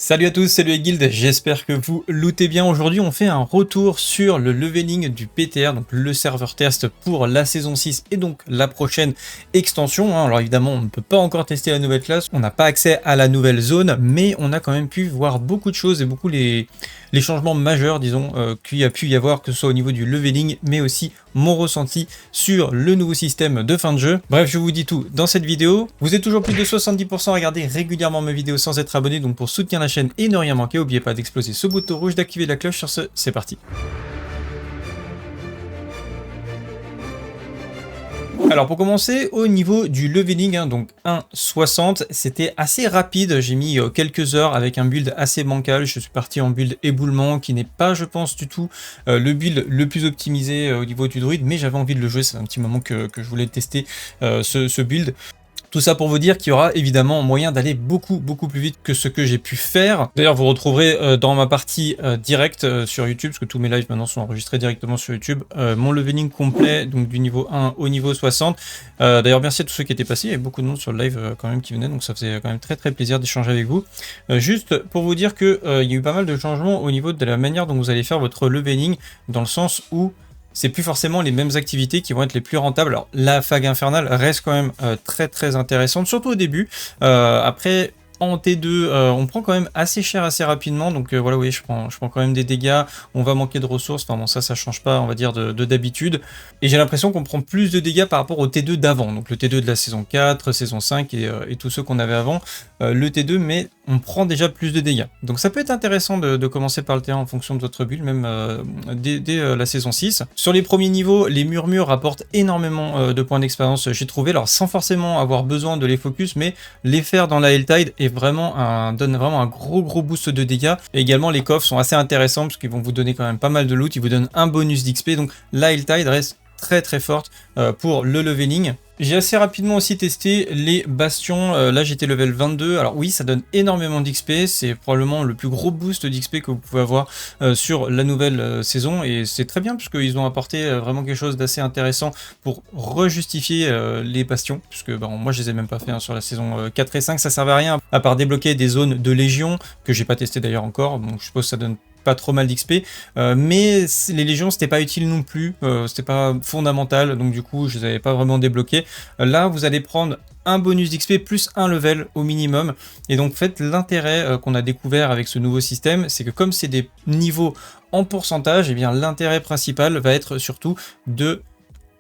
Salut à tous, salut les guildes, j'espère que vous lootez bien. Aujourd'hui on fait un retour sur le leveling du PTR, donc le serveur test pour la saison 6 et donc la prochaine extension. Alors évidemment on ne peut pas encore tester la nouvelle classe, on n'a pas accès à la nouvelle zone, mais on a quand même pu voir beaucoup de choses et beaucoup les changements majeurs, disons, qu'il y a pu y avoir, que ce soit au niveau du leveling, mais aussi mon ressenti sur le nouveau système de fin de jeu. Bref, je vous dis tout dans cette vidéo. Vous êtes toujours plus de 70% à regarder régulièrement mes vidéos sans être abonné, donc pour soutenir la chaîne et ne rien manquer, n'oubliez pas d'exploser ce bouton rouge, d'activer la cloche. Sur ce, c'est parti. Alors pour commencer, au niveau du leveling, donc 1,60, c'était assez rapide, j'ai mis quelques heures avec un build assez bancal, je suis parti en build éboulement qui n'est pas, je pense, du tout le build le plus optimisé au niveau du druide, mais j'avais envie de le jouer, c'est un petit moment que je voulais tester ce build. Tout ça pour vous dire qu'il y aura évidemment moyen d'aller beaucoup plus vite que ce que j'ai pu faire. D'ailleurs, vous retrouverez dans ma partie directe sur YouTube, parce que tous mes lives maintenant sont enregistrés directement sur YouTube, mon leveling complet, donc du niveau 1 au niveau 60. D'ailleurs, merci à tous ceux qui étaient passés, il y avait beaucoup de monde sur le live quand même qui venaient, donc ça faisait quand même très plaisir d'échanger avec vous. Juste pour vous dire qu'il y a eu pas mal de changements au niveau de la manière dont vous allez faire votre leveling, dans le sens où c'est plus forcément les mêmes activités qui vont être les plus rentables. Alors la fague infernale reste quand même très intéressante, surtout au début. Après, en T2, on prend quand même assez cher assez rapidement, donc voilà, oui, je prends quand même des dégâts, on va manquer de ressources, enfin bon, ça change pas, on va dire, de d'habitude, et j'ai l'impression qu'on prend plus de dégâts par rapport au T2 d'avant, donc le T2 de la saison 4, saison 5 et tous ceux qu'on avait avant, le T2, mais on prend déjà plus de dégâts. Donc ça peut être intéressant de commencer par le T1 en fonction de votre build, même dès la saison 6. Sur les premiers niveaux, les murmures rapportent énormément de points d'expérience, j'ai trouvé, alors sans forcément avoir besoin de les focus, mais les faire dans la Helltide est donne vraiment un gros boost de dégâts. Et également les coffres sont assez intéressants parce qu'ils vont vous donner quand même pas mal de loot, ils vous donnent un bonus d'XP, donc la Helltide reste très forte pour le leveling. J'ai assez rapidement aussi testé les bastions, là j'étais level 22, alors oui ça donne énormément d'XP, c'est probablement le plus gros boost d'XP que vous pouvez avoir sur la nouvelle saison, et c'est très bien puisqu'ils ont apporté vraiment quelque chose d'assez intéressant pour rejustifier les bastions, puisque bon, moi je les ai même pas fait sur la saison 4 et 5, ça servait à rien à part débloquer des zones de légion, que j'ai pas testé d'ailleurs encore, donc je suppose que ça donne pas trop mal d'XP, mais les légions c'était pas utile non plus, c'était pas fondamental, donc du coup je les avais pas vraiment débloqués. Là vous allez prendre un bonus d'XP plus un level au minimum, et donc en fait l'intérêt qu'on a découvert avec ce nouveau système, c'est que comme c'est des niveaux en pourcentage, et bien l'intérêt principal va être surtout de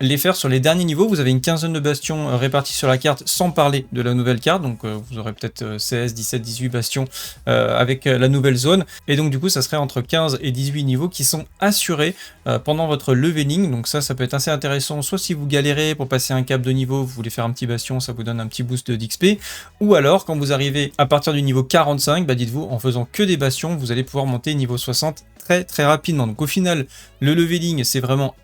les faire sur les derniers niveaux. Vous avez une quinzaine de bastions répartis sur la carte, sans parler de la nouvelle carte, donc vous aurez peut-être 16, 17, 18 bastions avec la nouvelle zone, et donc du coup ça serait entre 15 et 18 niveaux qui sont assurés pendant votre leveling, donc ça peut être assez intéressant, soit si vous galérez pour passer un cap de niveau, vous voulez faire un petit bastion, ça vous donne un petit boost d'XP, ou alors quand vous arrivez à partir du niveau 45, bah dites-vous, en faisant que des bastions, vous allez pouvoir monter niveau 60 très rapidement. Donc au final, le leveling c'est vraiment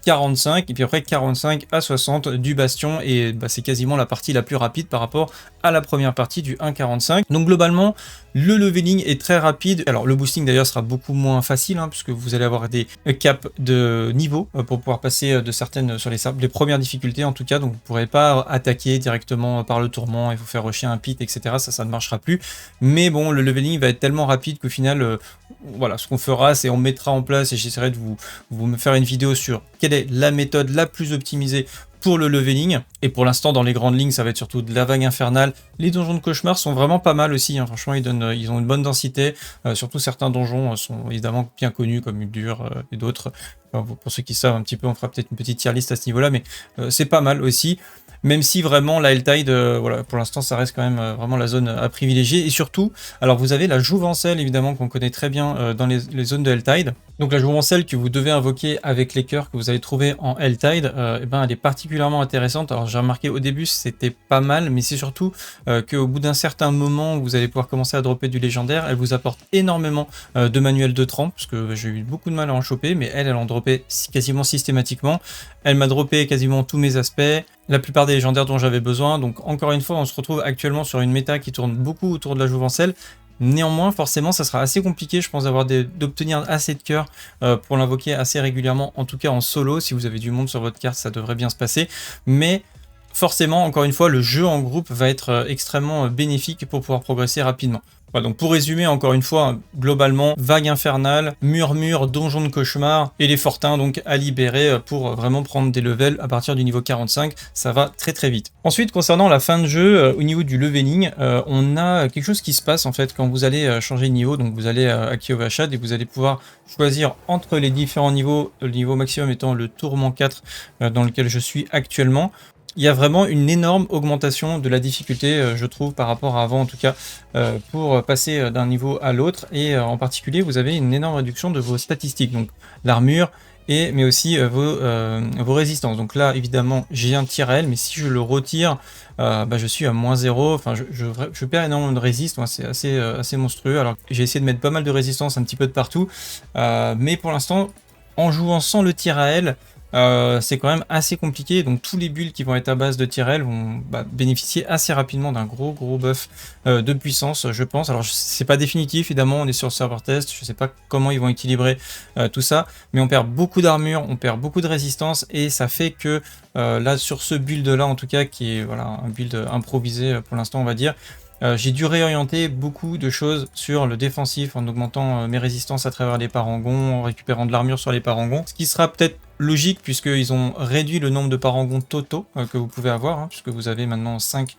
45, et puis après 45 à 60 du bastion, et bah, c'est quasiment la partie la plus rapide par rapport à la première partie du 1,45. Donc globalement le leveling est très rapide. Alors le boosting d'ailleurs sera beaucoup moins facile, puisque vous allez avoir des caps de niveau pour pouvoir passer de certaines sur les premières difficultés en tout cas, donc vous ne pourrez pas attaquer directement par le tourment et vous faire rusher un pit, etc. Ça ne marchera plus, mais bon, le leveling va être tellement rapide qu'au final voilà, ce qu'on fera c'est on mettra en place, et j'essaierai de vous me faire une vidéo sur quelle est la méthode la plus optimisée pour le leveling, et pour l'instant dans les grandes lignes ça va être surtout de la vague infernale. Les donjons de cauchemar sont vraiment pas mal aussi, franchement ils ont une bonne densité, surtout certains donjons sont évidemment bien connus comme Uldur et d'autres, pour ceux qui savent un petit peu, on fera peut-être une petite tier list à ce niveau là, mais c'est pas mal aussi. Même si vraiment la Helltide, voilà, pour l'instant ça reste quand même vraiment la zone à privilégier. Et surtout, alors vous avez la jouvencelle évidemment qu'on connaît très bien dans les zones de Helltide. Donc la jouvencelle que vous devez invoquer avec les cœurs que vous allez trouver en Helltide, et ben elle est particulièrement intéressante. Alors j'ai remarqué au début c'était pas mal, mais c'est surtout qu'au bout d'un certain moment où vous allez pouvoir commencer à dropper du légendaire, elle vous apporte énormément de manuels de trempe, parce que j'ai eu beaucoup de mal à en choper, mais elle en dropait quasiment systématiquement. Elle m'a droppé quasiment tous mes aspects, la plupart des légendaires dont j'avais besoin, donc encore une fois on se retrouve actuellement sur une méta qui tourne beaucoup autour de la jouvencelle. Néanmoins, forcément, ça sera assez compliqué, je pense, d'obtenir assez de cœurs pour l'invoquer assez régulièrement, en tout cas en solo. Si vous avez du monde sur votre carte, ça devrait bien se passer, mais forcément, encore une fois, le jeu en groupe va être extrêmement bénéfique pour pouvoir progresser rapidement. Voilà, donc pour résumer, encore une fois, hein, globalement, vague infernale, murmure, donjon de cauchemar, et les fortins donc à libérer pour vraiment prendre des levels à partir du niveau 45, ça va très très vite. Ensuite, concernant la fin de jeu, au niveau du leveling, on a quelque chose qui se passe en fait quand vous allez changer de niveau, donc vous allez à Kyovashad et vous allez pouvoir choisir entre les différents niveaux, le niveau maximum étant le tourment 4 dans lequel je suis actuellement. Il y a vraiment une énorme augmentation de la difficulté, je trouve, par rapport à avant, en tout cas, pour passer d'un niveau à l'autre. Et en particulier, vous avez une énorme réduction de vos statistiques, donc l'armure, mais aussi vos résistances. Donc là, évidemment, j'ai un tir à elle, mais si je le retire, je suis à -0. Enfin, je perds énormément de résistance, c'est assez monstrueux. Alors, j'ai essayé de mettre pas mal de résistance un petit peu de partout, mais pour l'instant, en jouant sans le tir à elle, c'est quand même assez compliqué, donc tous les builds qui vont être à base de Tyrell vont bénéficier assez rapidement d'un gros buff de puissance, je pense. Alors c'est pas définitif, évidemment, on est sur le serveur test, je sais pas comment ils vont équilibrer tout ça, mais on perd beaucoup d'armure, on perd beaucoup de résistance, et ça fait que là sur ce build là en tout cas, qui est voilà, un build improvisé pour l'instant on va dire, j'ai dû réorienter beaucoup de choses sur le défensif en augmentant mes résistances à travers les parangons, en récupérant de l'armure sur les parangons, ce qui sera peut-être logique puisqu'ils ont réduit le nombre de parangons totaux que vous pouvez avoir, hein, puisque vous avez maintenant 5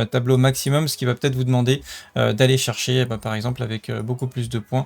tableaux maximum, ce qui va peut-être vous demander d'aller chercher, par exemple avec beaucoup plus de points,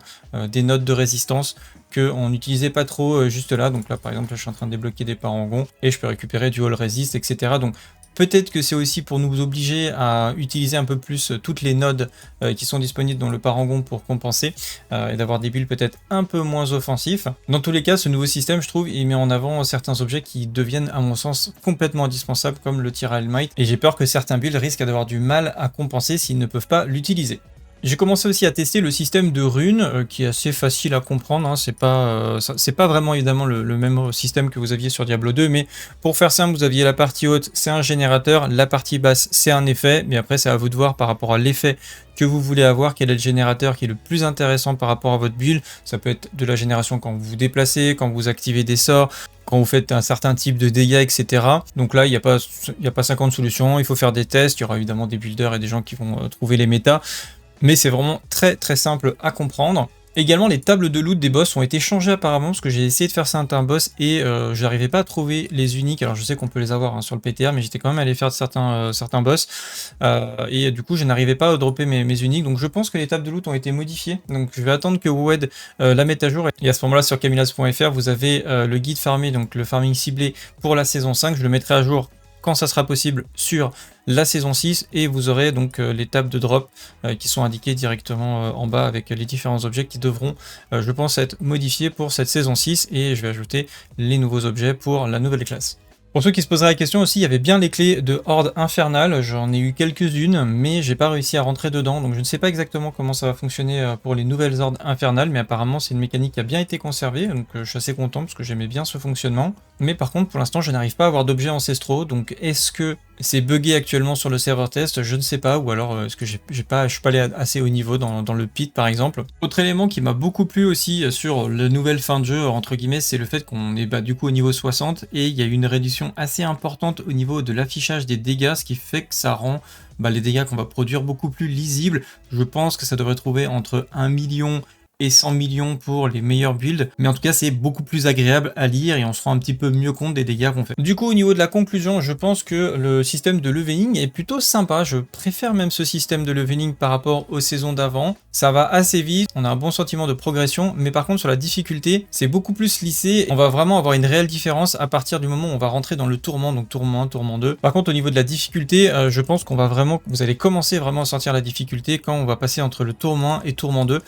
des notes de résistance qu'on n'utilisait pas trop juste là. Donc là par exemple, je suis en train de débloquer des parangons et je peux récupérer du all resist, etc. Donc peut-être que c'est aussi pour nous obliger à utiliser un peu plus toutes les nodes qui sont disponibles dans le parangon pour compenser et d'avoir des builds peut-être un peu moins offensifs. Dans tous les cas, ce nouveau système, je trouve, il met en avant certains objets qui deviennent, à mon sens, complètement indispensables, comme le tir à Hellmight, et j'ai peur que certains builds risquent d'avoir du mal à compenser s'ils ne peuvent pas l'utiliser. J'ai commencé aussi à tester le système de runes, qui est assez facile à comprendre, hein. C'est pas vraiment évidemment le même système que vous aviez sur Diablo 2, mais pour faire simple, vous aviez la partie haute, c'est un générateur, la partie basse, c'est un effet, mais après c'est à vous de voir par rapport à l'effet que vous voulez avoir, quel est le générateur qui est le plus intéressant par rapport à votre build. Ça peut être de la génération quand vous vous déplacez, quand vous activez des sorts, quand vous faites un certain type de dégâts, etc. Donc là, il n'y a pas 50 solutions, il faut faire des tests, il y aura évidemment des builders et des gens qui vont trouver les méta. Mais c'est vraiment très très simple à comprendre. Également, les tables de loot des boss ont été changées apparemment, parce que j'ai essayé de faire certains boss et je n'arrivais pas à trouver les uniques. Alors je sais qu'on peut les avoir sur le PTR, mais j'étais quand même allé faire certains boss. Et du coup, je n'arrivais pas à dropper mes uniques. Donc je pense que les tables de loot ont été modifiées. Donc je vais attendre que WoW la mette à jour. Et à ce moment-là, sur Camillas.fr, vous avez le guide farmé, donc le farming ciblé pour la saison 5. Je le mettrai à jour quand ça sera possible sur la saison 6, et vous aurez donc les tables de drop qui sont indiquées directement en bas avec les différents objets qui devront, je pense, être modifiés pour cette saison 6, et je vais ajouter les nouveaux objets pour la nouvelle classe. Pour ceux qui se poseraient la question aussi, il y avait bien les clés de Horde Infernale, j'en ai eu quelques-unes, mais j'ai pas réussi à rentrer dedans, donc je ne sais pas exactement comment ça va fonctionner pour les nouvelles Hordes Infernales, mais apparemment c'est une mécanique qui a bien été conservée, donc je suis assez content parce que j'aimais bien ce fonctionnement. Mais par contre, pour l'instant, je n'arrive pas à avoir d'objets ancestraux, donc est-ce que c'est buggé actuellement sur le serveur test? Je ne sais pas, ou alors est-ce que je suis pas allé assez haut niveau dans le pit par exemple. Autre élément qui m'a beaucoup plu aussi sur la nouvelle fin de jeu, entre guillemets, c'est le fait qu'on est du coup au niveau 60, et il y a une réduction assez importante au niveau de l'affichage des dégâts, ce qui fait que ça rend les dégâts qu'on va produire beaucoup plus lisibles. Je pense que ça devrait trouver entre 1 million et 100 millions pour les meilleurs builds, mais en tout cas c'est beaucoup plus agréable à lire et on se rend un petit peu mieux compte des dégâts qu'on fait. Du coup, au niveau de la conclusion, je pense que le système de leveling est plutôt sympa. Je préfère même ce système de leveling par rapport aux saisons d'avant. Ça va assez vite, on a un bon sentiment de progression, mais par contre sur la difficulté, c'est beaucoup plus lissé. On va vraiment avoir une réelle différence à partir du moment où on va rentrer dans le tourment, donc tourment 1, tourment 2. Par contre, au niveau de la difficulté, je pense qu'on va vraiment, vous allez commencer vraiment à sentir la difficulté quand on va passer entre le tourment 1 et tourment 2.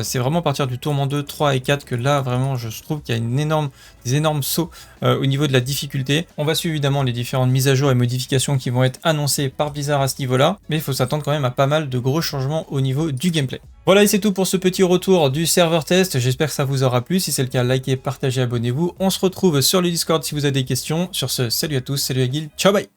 C'est vraiment à partir du tourment 2, 3 et 4 que là vraiment je trouve qu'il y a des énormes sauts au niveau de la difficulté. On va suivre évidemment les différentes mises à jour et modifications qui vont être annoncées par Blizzard à ce niveau-là, mais il faut s'attendre quand même à pas mal de gros changements au niveau du gameplay. Voilà, et c'est tout pour ce petit retour du serveur test. J'espère que ça vous aura plu. Si c'est le cas, likez, partagez, abonnez-vous. On se retrouve sur le Discord si vous avez des questions. Sur ce, salut à tous, salut à Guil, ciao bye.